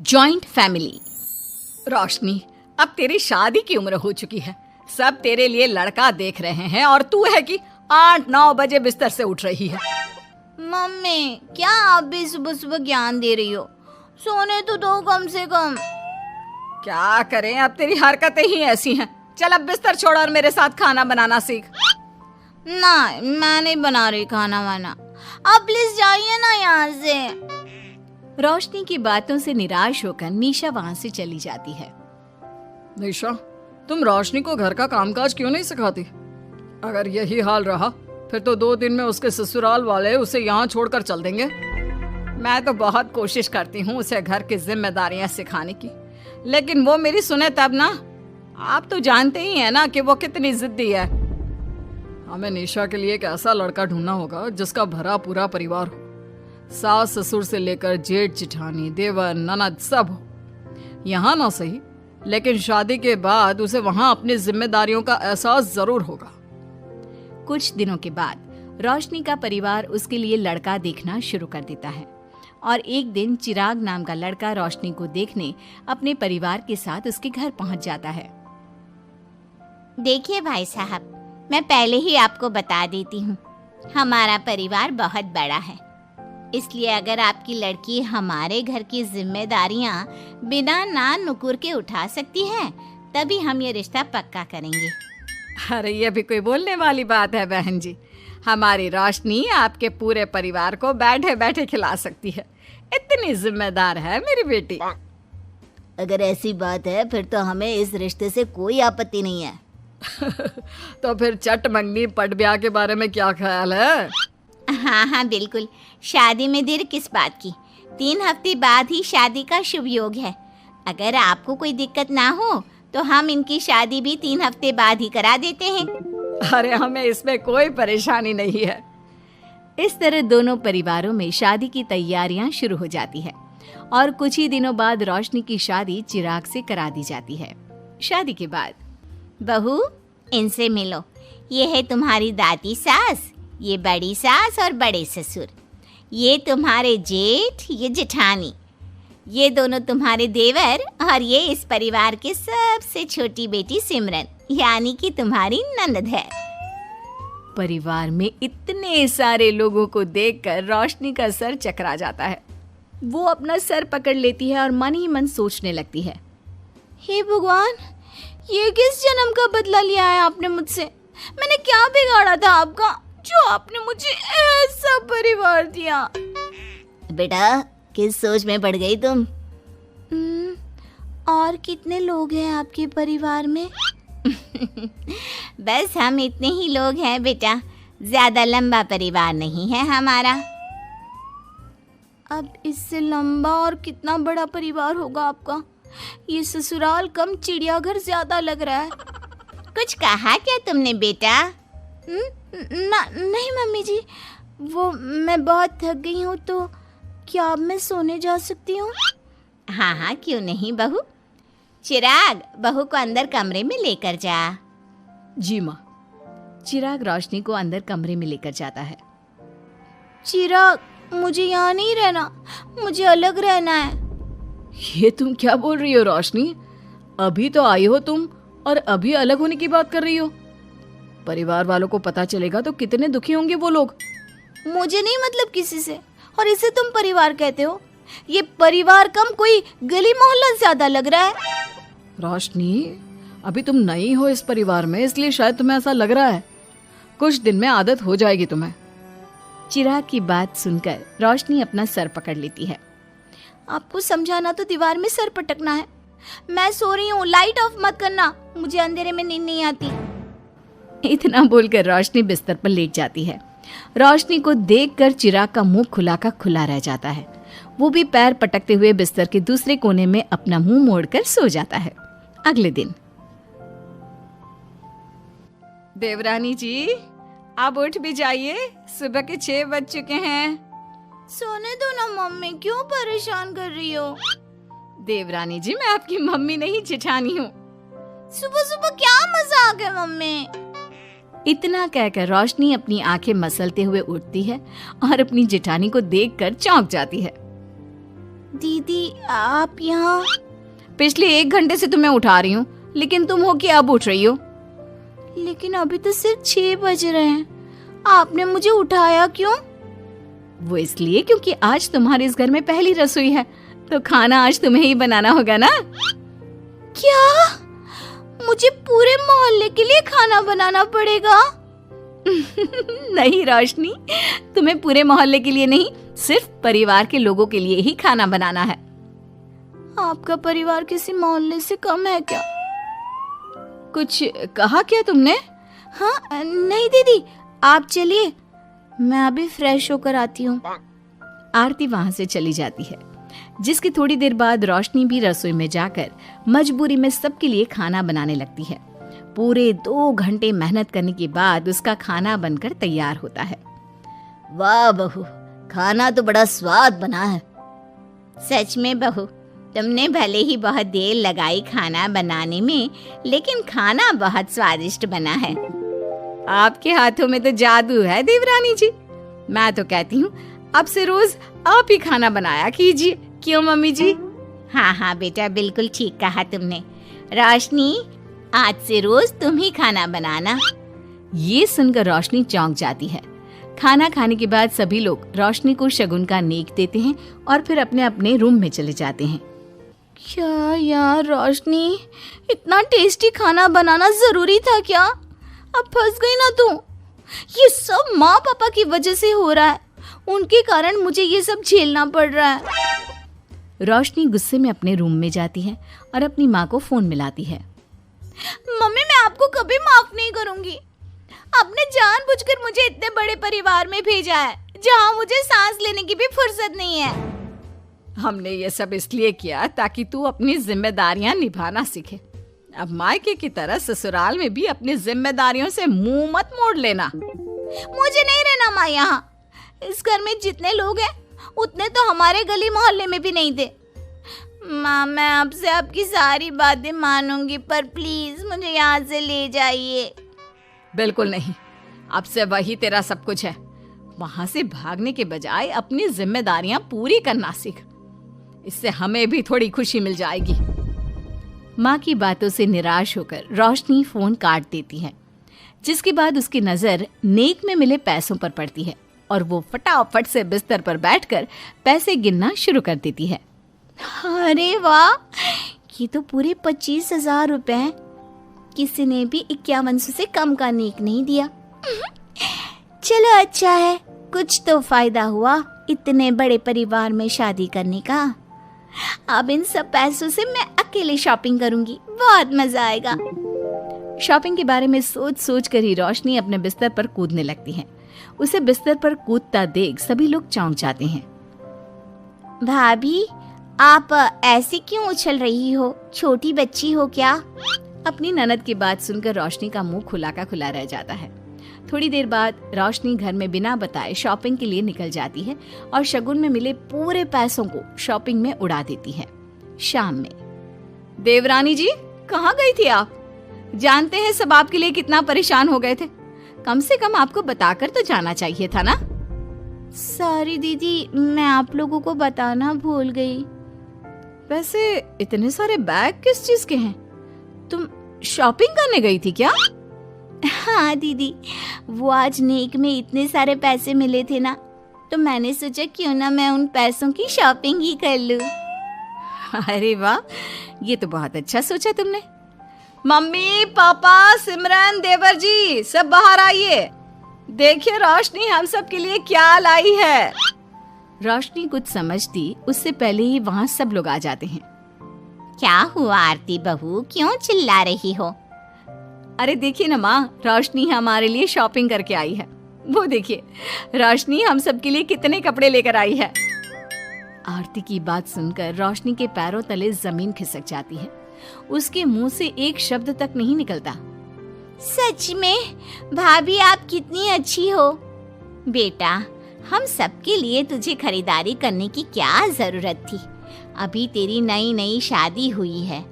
Joint family. रोशनी, अब तेरी शादी की उम्र हो चुकी है। सब तेरे लिए लड़का देख रहे हैं और तू है कि 8-9 बजे बिस्तर से उठ रही है। मम्मी, क्या आप भी सुबह सुबह ज्ञान दे रही हो? सोने तो दो कम से कम। क्या करें, अब तेरी हरकतें ही ऐसी हैं। चल अब बिस्तर छोड़ और मेरे साथ खाना बनाना सीख। ना, मैं नहीं बना रही खाना वाना। आप प्लीज जाइए ना यहाँ से। रोशनी की बातों से निराश होकर निशा वहाँ से चली जाती है। निशा, तुम रोशनी को घर का कामकाज क्यों नहीं सिखाती? अगर यही हाल रहा फिर तो 2 दिन में उसके ससुराल वाले उसे यहाँ छोड़कर चल देंगे। मैं तो बहुत कोशिश करती हूँ उसे घर की जिम्मेदारियां सिखाने की, लेकिन वो मेरी सुने तब ना। आप तो जानते ही हैं ना कि वो कितनी जिद्दी है। हमें निशा के लिए एक ऐसा लड़का ढूंढना होगा जिसका भरा पूरा परिवार हो। सास ससुर से लेकर जेठ जिठानी देवर ननद सब हो। यहाँ ना सही, लेकिन शादी के बाद उसे वहाँ अपनी जिम्मेदारियों का एहसास जरूर होगा। कुछ दिनों के बाद रोशनी का परिवार उसके लिए लड़का देखना शुरू कर देता है और एक दिन चिराग नाम का लड़का रोशनी को देखने अपने परिवार के साथ उसके घर पहुंच जाता है। देखिए भाई साहब, मैं पहले ही आपको बता देती हूँ, हमारा परिवार बहुत बड़ा है, इसलिए अगर आपकी लड़की हमारे घर की जिम्मेदारियाँ बिना ना नुकुर के उठा सकती है तभी हम ये रिश्ता पक्का करेंगे। अरे ये भी कोई बोलने वाली बात है बहन जी। हमारी रोशनी आपके पूरे परिवार को बैठे बैठे खिला सकती है। इतनी जिम्मेदार है मेरी बेटी। अगर ऐसी बात है फिर तो हमें इस रिश्ते से कोई आपत्ति नहीं है। तो फिर चट मंगनी पट ब्याह के बारे में क्या ख्याल है? हाँ, बिल्कुल। शादी में देर किस बात की? 3 हफ्ते बाद ही शादी का शुभ योग है। अगर आपको कोई दिक्कत ना हो तो हम इनकी शादी भी 3 हफ्ते बाद ही करा देते हैं। अरे हमें इसमें कोई परेशानी नहीं है। इस तरह दोनों परिवारों में शादी की तैयारियां शुरू हो जाती है और कुछ ही दिनों बाद रोशनी की शादी चिराग से करा दी जाती है। शादी के बाद, बहू, इनसे मिलो। ये है तुम्हारी दादी सास, ये बड़ी सास और बड़े ससुर, ये तुम्हारे जेठ, ये जेठानी, ये दोनों तुम्हारे देवर और ये इस परिवार की सबसे छोटी बेटी सिमरन, यानी कि तुम्हारी ननद है। परिवार में इतने सारे लोगों को देखकर रोशनी का सर चकरा जाता है। वो अपना सर पकड़ लेती है और मन ही मन सोचने लगती है, हे भगवान, ये किस जन्म का बदला लिया है आपने मुझसे? मैंने क्या बिगाड़ा था आपका जो आपने मुझे ऐसा परिवार दिया? बेटा, किस सोच में पड़ गई तुम? और कितने लोग हैं आपके परिवार में? बस हम इतने ही लोग हैं बेटा, ज्यादा लंबा परिवार नहीं है हमारा। अब इससे लंबा और कितना बड़ा परिवार होगा आपका? ये ससुराल कम चिड़ियाघर ज्यादा लग रहा है। कुछ कहा क्या तुमने बेटा? नहीं मम्मी जी, वो मैं बहुत थक गई हूँ, तो क्या अब मैं सोने जा सकती हूँ? हाँ, क्यों नहीं बहू। चिराग, बहू को अंदर कमरे में लेकर जा। जी माँ। चिराग रोशनी को अंदर कमरे में लेकर जाता है। चिराग, मुझे यहाँ नहीं रहना, मुझे अलग रहना है। ये तुम क्या बोल रही हो रोशनी? अभी तो आई हो तुम और अभी अलग होने की बात कर रही हो। परिवार वालों को पता चलेगा तो कितने दुखी होंगे वो लोग। मुझे नहीं मतलब किसी से, और इसे तुम परिवार कहते हो? ये परिवार कम कोई गली मोहल्ला ज्यादा लग रहा है। रोशनी, अभी तुम नई हो इस परिवार में, इसलिए शायद तुम्हें ऐसा लग रहा है। कुछ दिन में आदत हो जाएगी तुम्हें। चिराग की बात सुनकर रोशनी अपना सर पकड़ लेती है। आपको समझाना तो दीवार में सर पटकना है। मैं सो रही हूँ, लाइट ऑफ मत करना, मुझे अंधेरे में नींद नहीं आती। इतना बोलकर रोशनी बिस्तर पर लेट जाती है। रोशनी को देखकर चिराग का मुंह खुला का खुला रह जाता है। वो भी पैर पटकते हुए बिस्तर के दूसरे कोने में अपना मुंह मोड़कर सो जाता है। अगले दिन, देवरानी जी, आप उठ भी जाइए, सुबह के 6 बज चुके हैं। सोने दो ना मम्मी, क्यों परेशान कर रही हो? देवरानी जी, मैं आपकी मम्मी नहीं जेठानी हूँ। सुबह सुबह क्या मजाक है मम्मी? इतना कहकर रोशनी अपनी आंखें मसलते हुए उठती है और अपनी जेठानी को देखकर चौंक जाती है। दीदी आप यहाँ? पिछले 1 घंटे से तुम्हें उठा रही हूँ, लेकिन तुम हो कि अब उठ रही हो? लेकिन अभी तो सिर्फ 6 बज रहे हैं, आपने मुझे उठाया क्यों? वो इसलिए क्योंकि आज तुम्हारे इस घर में पहली रसोई है, तो खाना आज तुम्हें ही बनाना होगा ना। क्या? मुझे पूरे मोहल्ले के लिए खाना बनाना पड़ेगा? नहीं रोशनी, तुम्हें पूरे मोहल्ले के लिए नहीं, सिर्फ परिवार के लोगों के लिए ही खाना बनाना है। आपका परिवार किसी मोहल्ले से कम है क्या? कुछ कहा क्या तुमने? हाँ नहीं दीदी, आप चलिए, मैं अभी फ्रेश होकर आती हूँ। आरती वहां से चली जाती है, जिसकी थोड़ी देर बाद रोशनी भी रसोई में जाकर मजबूरी में सबके लिए खाना बनाने लगती है। पूरे 2 घंटे मेहनत करने के बाद उसका खाना बनकर तैयार होता है। वाह बहू, खाना तो बड़ा स्वाद बना है। सच में बहू, तुमने भले ही बहुत देर लगाई खाना बनाने में, लेकिन खाना बहुत स्वादिष्ट बना है। आपके हाथों में तो जादू है देवरानी जी। मैं तो कहती हूँ अब से रोज आप ही खाना बनाया कीजिए, क्यों मम्मी जी? हाँ हाँ बेटा, बिल्कुल ठीक कहा तुमने। रोशनी, आज से रोज तुम ही खाना बनाना। ये सुनकर रोशनी चौंक जाती है। खाना खाने के बाद सभी लोग रोशनी को शगुन का नेक देते हैं और फिर अपने अपने रूम में चले जाते हैं। क्या यार रोशनी, इतना टेस्टी खाना बनाना जरूरी था क्या? अब फंस गई ना तू। ये सब माँ पापा की वजह से हो रहा है, उनके कारण मुझे ये सब झेलना पड़ रहा है। रोशनी गुस्से में अपने रूम में जाती है और अपनी माँ को फोन मिलाती है। मम्मी, मैं आपको कभी माफ नहीं करूंगी। आपने जानबूझकर मुझे इतने बड़े परिवार में भेजा है, जहाँ मुझे सांस लेने की भी फुर्सत नहीं है। हमने ये सब इसलिए किया ताकि तू अपनी जिम्मेदारियां निभाना सीखे। अब मायके की तरह ससुराल में भी अपनी जिम्मेदारियों से मुंह मत मोड़ लेना। मुझे नहीं रहना माँ यहाँ। इस घर में जितने लोग हैं उतने तो हमारे गली मोहल्ले में भी नहीं थे। माँ, मैं आपसे आपकी सारी बातें मानूंगी, पर प्लीज मुझे यहाँ से ले जाइए। बिल्कुल नहीं, अब से वही तेरा सब कुछ है। वहां से भागने के बजाय अपनी जिम्मेदारियां पूरी करना सीख, इससे हमें भी थोड़ी खुशी मिल जाएगी। माँ की बातों से निराश होकर रोशनी फोन काट देती है, जिसके बाद उसकी नजर नेक में मिले पैसों पर पड़ती है और वो फटाफट से बिस्तर पर बैठकर पैसे गिनना शुरू कर देती है। अरे वाह, ये तो पूरे 25,000 रुपए हैं। किसी ने भी 5100 से कम का नेक नहीं दिया। चलो अच्छा है, कुछ तो फायदा हुआ इतने बड़े परिवार में शादी करने का। अब इन सब पैसों से मैं अकेले शॉपिंग करूंगी, बहुत मजा आएगा। शॉपिंग के बारे में सोच सोच कर ही रोशनी अपने बिस्तर पर कूदने लगती है। उसे बिस्तर पर कूदता देख सभी लोग चौंक जाते हैं। भाभी, आप ऐसे क्यों उछल रही हो? छोटी बच्ची हो क्या? अपनी ननद की बात सुनकर रोशनी का मुंह खुला का खुला रह जाता है। थोड़ी देर बाद रोशनी घर में बिना बताए शॉपिंग के लिए निकल जाती है और शगुन में मिले पूरे पैसों को शॉपिंग में उड़ा देती है। शाम में, देवरानी जी कहाँ गई थी आप? जानते हैं सब आपके लिए कितना परेशान हो गए थे, कम से कम आपको बताकर तो जाना चाहिए था ना। सॉरी दीदी, मैं आप लोगों को बताना भूल गई। वैसे इतने सारे बैग किस चीज के हैं? तुम शॉपिंग करने गई थी क्या? हाँ दीदी, वो आज नेक में इतने सारे पैसे मिले थे ना, तो मैंने सोचा क्यों ना मैं उन पैसों की शॉपिंग ही कर लूं। अरे वाह, ये तो बहुत अच्छा सोचा तुमने। मम्मी, पापा, सिमरन, देवर जी, सब बाहर आइए। देखिए रोशनी हम सब के लिए क्या लाई है। रोशनी कुछ समझती उससे पहले ही वहाँ सब लोग आ जाते हैं। क्या हुआ आरती बहू, क्यों चिल्ला रही हो? अरे देखिए ना माँ, रोशनी हमारे लिए शॉपिंग करके आई है। वो देखिए, रोशनी हम सब के लिए कितने कपड़े लेकर आई है। आरती की बात सुनकर रोशनी के पैरों तले जमीन खिसक जाती है। उसके मुंह से एक शब्द तक नहीं निकलता। सच में भाभी, आप कितनी अच्छी हो। बेटा, हम सबके लिए तुझे खरीदारी करने की क्या जरूरत थी? अभी तेरी नई नई शादी हुई है,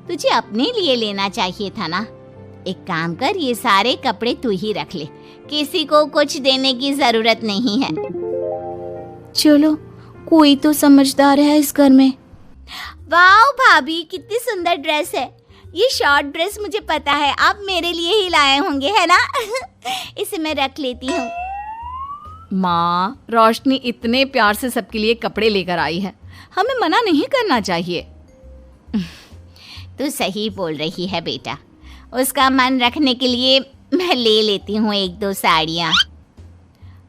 तुझे अपने लिए लेना चाहिए था ना। एक काम कर, ये सारे कपड़े तू ही रख ले, किसी को कुछ देने की जरूरत नहीं है। चलो, कोई तो समझदार है इस घर में। वाह भाभी, कितनी सुंदर ड्रेस है। ये शॉर्ट ड्रेस मुझे पता है आप मेरे लिए ही लाए होंगे, है ना? इसे मैं रख लेती हूँ। माँ, रोशनी इतने प्यार से सबके लिए कपड़े लेकर आई है, हमें मना नहीं करना चाहिए। तू सही बोल रही है बेटा, उसका मन रखने के लिए मैं ले लेती हूँ 1-2 साड़ियाँ।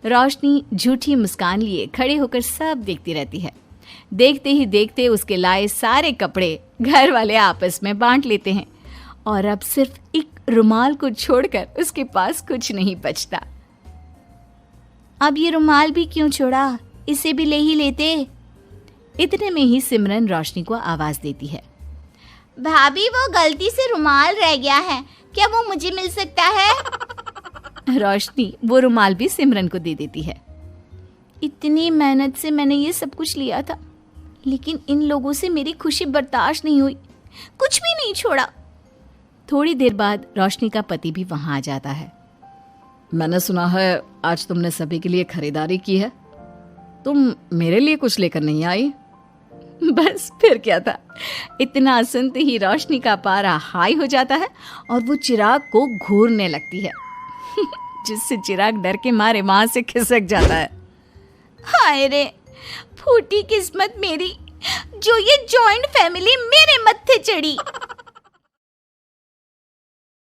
रोशनी झूठी मुस्कान लिए खड़े होकर सब देखती रहती है। देखते ही देखते उसके लाए सारे कपड़े घर वाले आपस में बांट लेते हैं और अब सिर्फ एक रुमाल को छोड़कर उसके पास कुछ नहीं बचता। अब ये रुमाल भी क्यों छोड़ा, इसे भी ले ही लेते। इतने में ही सिमरन रोशनी को आवाज देती है। भाभी, वो गलती से रुमाल रह गया है, क्या वो मुझे मिल सकता है? रोशनी वो रुमाल भी सिमरन को दे देती है। इतनी मेहनत से मैंने ये सब कुछ लिया था, लेकिन इन लोगों से मेरी खुशी बर्दाश्त नहीं हुई, कुछ भी नहीं छोड़ा। थोड़ी देर बाद रोशनी का पति भी वहां आ जाता है। मैंने सुना है आज तुमने सभी के लिए खरीदारी की है, तुम मेरे लिए कुछ लेकर नहीं आई? बस फिर क्या था, इतना सुनते ही रोशनी का पारा हाई हो जाता है और वो चिराग को घूरने लगती है, जिससे चिराग डर के मारे वहां से खिसक जाता है। हाय रे, फूटी किस्मत मेरी, जो ये जॉइंट फैमिली मेरे मत्थे चढ़ी।